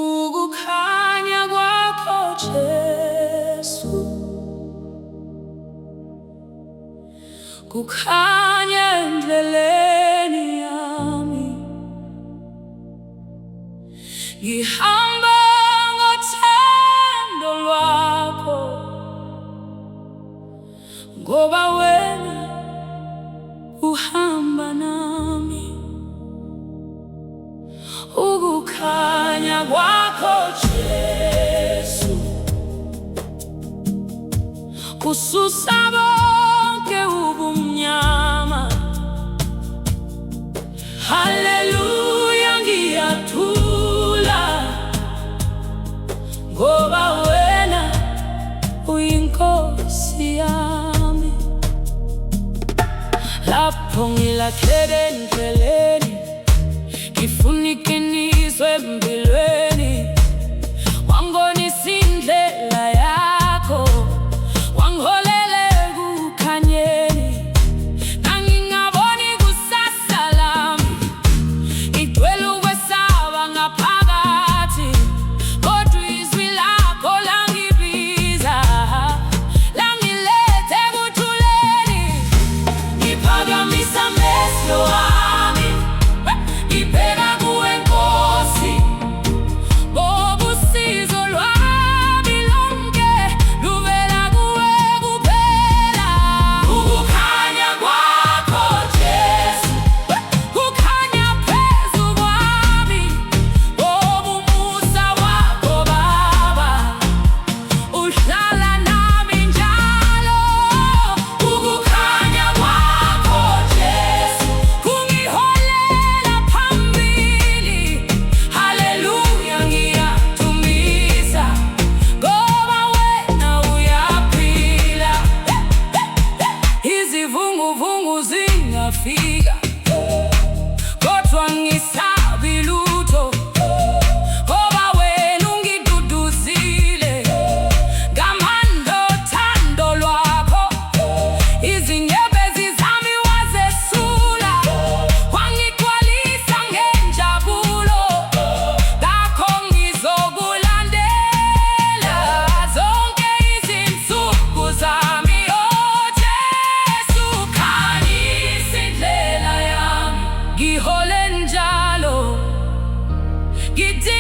Ukukhanya kwakho Jesu, kukhanya endleleni yami. Ngihamba ngothando lwakho, ngoba wena uhamba nami. Ukukhanya kwakho Jesu kususa bonke ubumnyama. Haleluya, ngiyathula ngoba wena uyinkosi yami. Lapho ngilahleke endleleni, ngifuna iqiniso empilweni, wangibonisa indlela yakho, wangiholela ekukhanyeni. Ngangingaboni kusasa lami, ngigcwele ukwesaba ngaphakathi, kodwa izwi lakho langibiza, langiletha ekuthuleni. Ngiphakamisa amehlo ami, ngibheka kuwe Nkosi, ngoba usizo lwami lonke luvela kuwe kuphela. Ukukhanya kwakho Jesu kukhanya phezu kwami, ngoba umusa wakho Baba uhlala nami njalo. Ukukhanya kwakho Jesu kungiholela phambili. Haleluya, ngiyadumisa ngoba wena uyaphila. Izivunguvungu zingafika, kodwa ngisabi lutho, ngoba wena ungiduduzile ngamandla othando lwakho. Izinyembezi zami wazesula, wangigcwalisa ngenjabulo. Ngakho ngizokulandela zonke izinsuku zami. Oh Jesu, khanyisa indlela yami, ngihole njalo, ngidinga